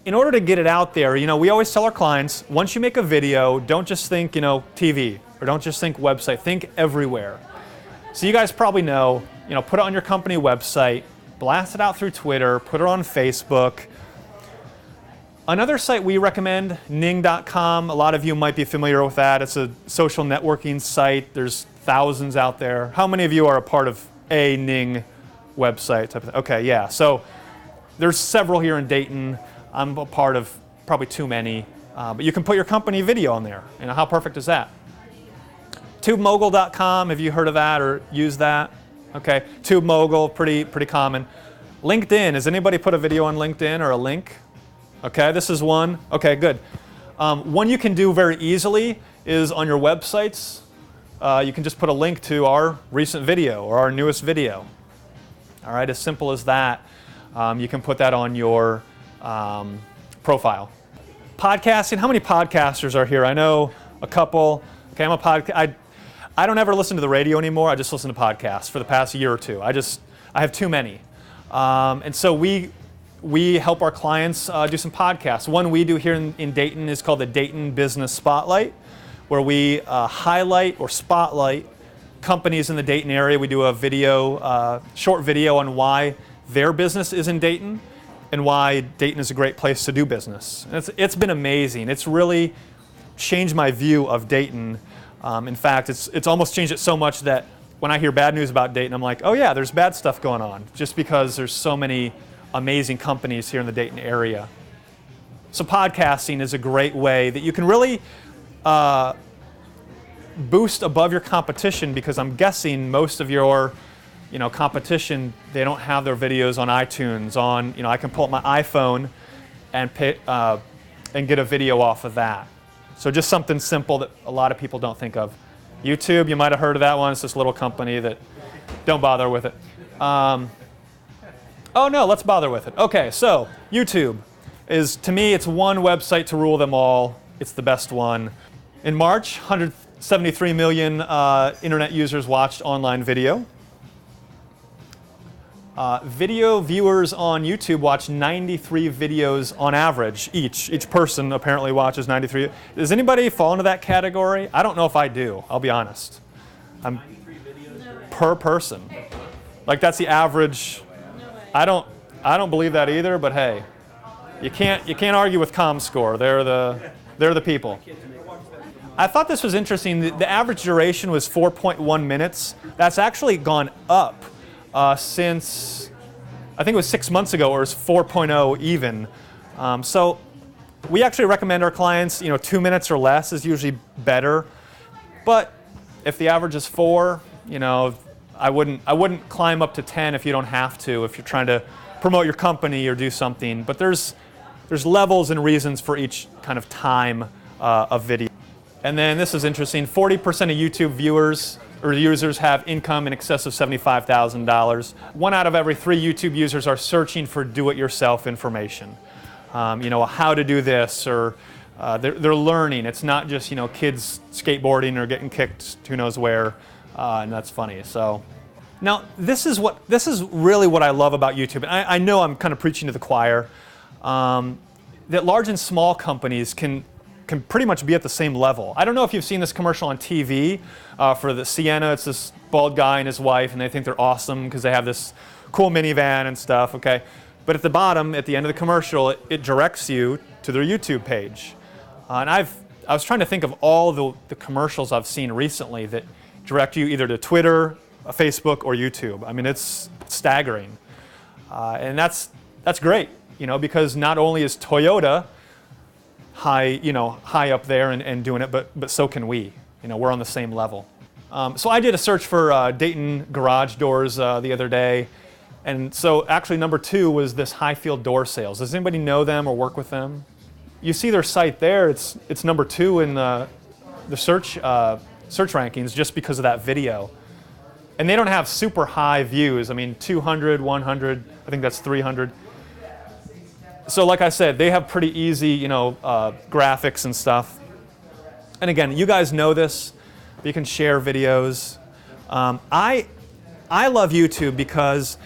in order to get it out there, we always tell our clients, once you make a video, don't just think, TV, or don't just think website, think everywhere. So you guys probably know, put it on your company website, blast it out through Twitter, put it on Facebook. Another site we recommend, Ning.com. A lot of you might be familiar with that. It's a social networking site. There's thousands out there. How many of you are a part of a Ning website type of thing? Okay, yeah. So there's several here in Dayton. I'm a part of probably too many. But you can put your company video on there. How perfect is that? TubeMogul.com, have you heard of that or used that? Okay, TubeMogul, pretty common. LinkedIn, has anybody put a video on LinkedIn or a link? Okay, this is one. Okay, good. One you can do very easily is on your websites. You can just put a link to our recent video or our newest video. All right, as simple as that. You can put that on your profile. Podcasting, how many podcasters are here? I know a couple. Okay, I don't ever listen to the radio anymore. I just listen to podcasts for the past year or two. I have too many. And so we help our clients do some podcasts. One we do here in Dayton is called the Dayton Business Spotlight, where we highlight or spotlight companies in the Dayton area. We do a short video on why their business is in Dayton and why Dayton is a great place to do business. And it's been amazing. It's really changed my view of Dayton. In fact, it's almost changed it so much that when I hear bad news about Dayton, I'm like, oh yeah, there's bad stuff going on, just because there's so many amazing companies here in the Dayton area. So podcasting is a great way that you can really boost above your competition, because I'm guessing most of your competition, they don't have their videos on iTunes. I can pull up my iPhone and get a video off of that. So just something simple that a lot of people don't think of. YouTube, you might have heard of that one. It's this little company that don't bother with it. Oh no, let's bother with it. Okay, so YouTube is, to me, it's one website to rule them all. It's the best one. In March, 173 million internet users watched online video. Video viewers on YouTube watch 93 videos on average. Each person apparently watches 93. Does anybody fall into that category? I don't know if I do, I'll be honest. I'm per person. Like, that's the average. I don't believe that either, but hey, you can't argue with ComScore. They're the people. I thought this was interesting. The average duration was 4.1 minutes. That's actually gone up since, I think it was 6 months ago, or it was 4.0 even. So we actually recommend our clients, 2 minutes or less is usually better. But if the average is 4, I wouldn't climb up to 10 if you don't have to, if you're trying to promote your company or do something. But there's levels and reasons for each kind of time of video. And then this is interesting. 40% of YouTube viewers or users have income in excess of $75,000. 1 out of every 3 YouTube users are searching for do-it-yourself information. How to do this, or they're learning. It's not just kids skateboarding or getting kicked who knows where, and that's funny. So now this is really what I love about YouTube. And I know I'm kind of preaching to the choir. That large and small companies can pretty much be at the same level. I don't know if you've seen this commercial on TV for the Sienna. It's this bald guy and his wife, and they think they're awesome because they have this cool minivan and stuff, okay? But at the bottom, at the end of the commercial, it directs you to their YouTube page. And I was trying to think of all the commercials I've seen recently that direct you either to Twitter, Facebook, or YouTube. I mean, it's staggering. And that's great, because not only is Toyota high up there and doing it, but so can we. We're on the same level. So I did a search for Dayton garage doors the other day, and so actually number 2 was this Highfield Door Sales. Does anybody know them or work with them? You see their site there. It's number 2 in the search rankings just because of that video, and they don't have super high views. I mean, 200, 100. I think that's 300. So like I said, they have pretty easy, graphics and stuff. And again, you guys know this, but you can share videos. I love YouTube because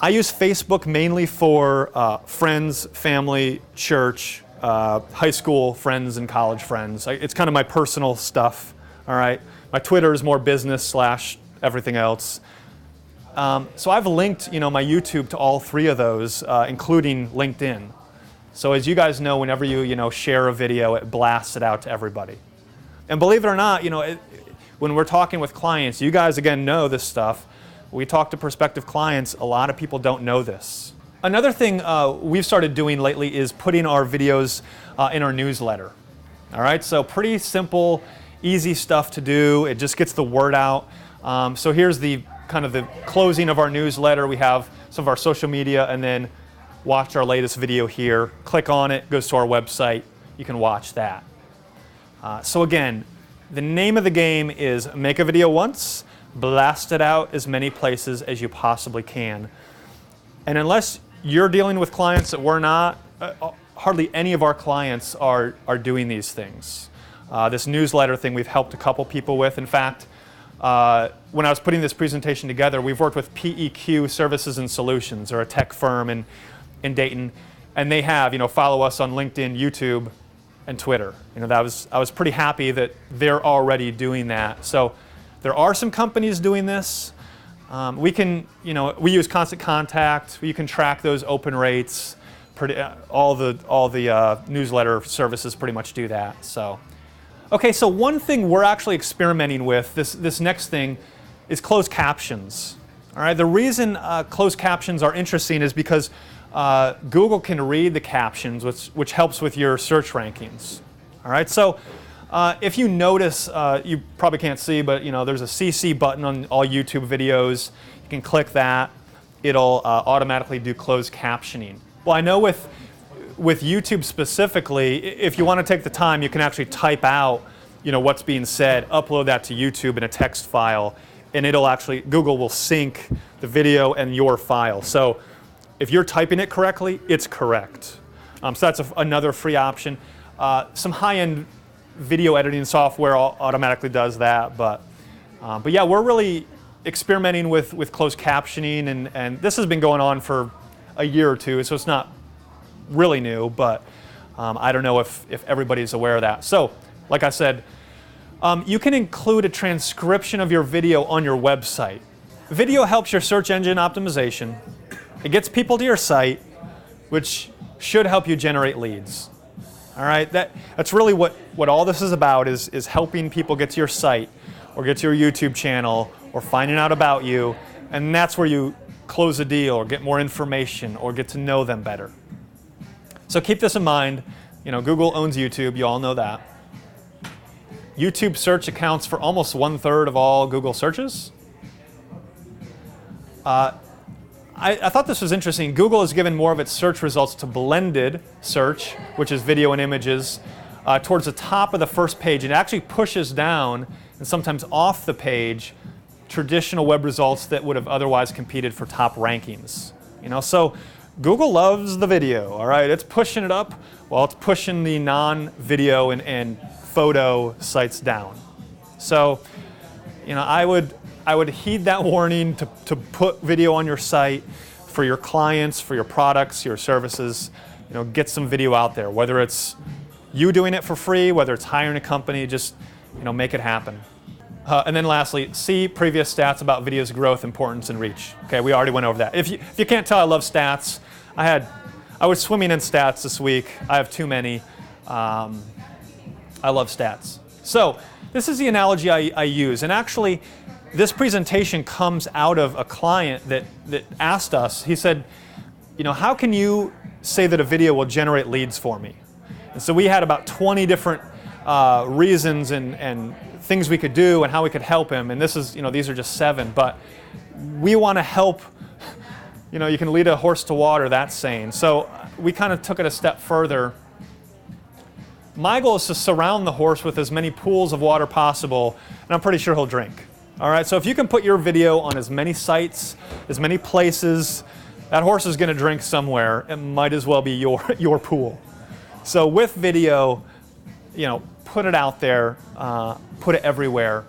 I use Facebook mainly for friends, family, church, high school friends and college friends. It's kind of my personal stuff, all right? My Twitter is more business / everything else. So I've linked, my YouTube to all three of those, including LinkedIn. So as you guys know, whenever you share a video, it blasts it out to everybody. And believe it or not, when we're talking with clients, you guys again know this stuff. We talk to prospective clients, a lot of people don't know this. Another thing we've started doing lately is putting our videos in our newsletter. All right, so pretty simple, easy stuff to do. It just gets the word out. So here's the kind of the closing of our newsletter. We have some of our social media, and then watch our latest video here. Click on it, goes to our website. You can watch that. So again, the name of the game is make a video once, blast it out as many places as you possibly can. And unless you're dealing with clients that we're not, hardly any of our clients are doing these things. This newsletter thing we've helped a couple people with. In fact, when I was putting this presentation together, we've worked with PEQ Services and Solutions, or a tech firm in Dayton, and they have, follow us on LinkedIn, YouTube, and Twitter. I was pretty happy that they're already doing that. So there are some companies doing this. We can, we use Constant Contact. You can track those open rates. All the newsletter services pretty much do that. So, okay, so one thing we're actually experimenting with, this next thing, is closed captions. All right, the reason closed captions are interesting is because Google can read the captions, which helps with your search rankings. All right, so if you notice, you probably can't see, but there's a CC button on all YouTube videos. You can click that. It'll automatically do closed captioning. Well, I know with YouTube specifically, if you want to take the time, you can actually type out what's being said, upload that to YouTube in a text file, and Google will sync the video and your file. So if you're typing it correctly, it's correct. So that's another free option. Some high-end video editing software automatically does that, but yeah, we're really experimenting with closed captioning, and this has been going on for a year or two, so it's not really new, but I don't know if everybody's aware of that. So, like I said, you can include a transcription of your video on your website. Video helps your search engine optimization. It gets people to your site, which should help you generate leads. All right, that's really what all this is about, is helping people get to your site or get to your YouTube channel or finding out about you, and that's where you close a deal or get more information or get to know them better. So keep this in mind. Google owns YouTube, you all know that. YouTube search accounts for almost 1/3 of all Google searches. I thought this was interesting. Google has given more of its search results to blended search, which is video and images, towards the top of the first page. It actually pushes down and sometimes off the page traditional web results that would have otherwise competed for top rankings. So Google loves the video, all right? It's pushing it up while it's pushing the non-video and photo sites down. So, I would heed that warning to put video on your site for your clients, for your products, your services. Get some video out there, whether it's you doing it for free, whether it's hiring a company, just make it happen. And then lastly, see previous stats about video's growth, importance, and reach. Okay, we already went over that. If you can't tell, I love stats. I was swimming in stats this week. I have too many. I love stats. So this is the analogy I use, and actually, this presentation comes out of a client that asked us. He said, how can you say that a video will generate leads for me? And so we had about 20 different reasons and things we could do and how we could help him. And this is, these are just 7, but we want to help. You can lead a horse to water, that saying. So we kind of took it a step further. My goal is to surround the horse with as many pools of water possible, and I'm pretty sure he'll drink. All right, so if you can put your video on as many sites, as many places, that horse is going to drink somewhere. It might as well be your pool. So with video, put it out there, put it everywhere.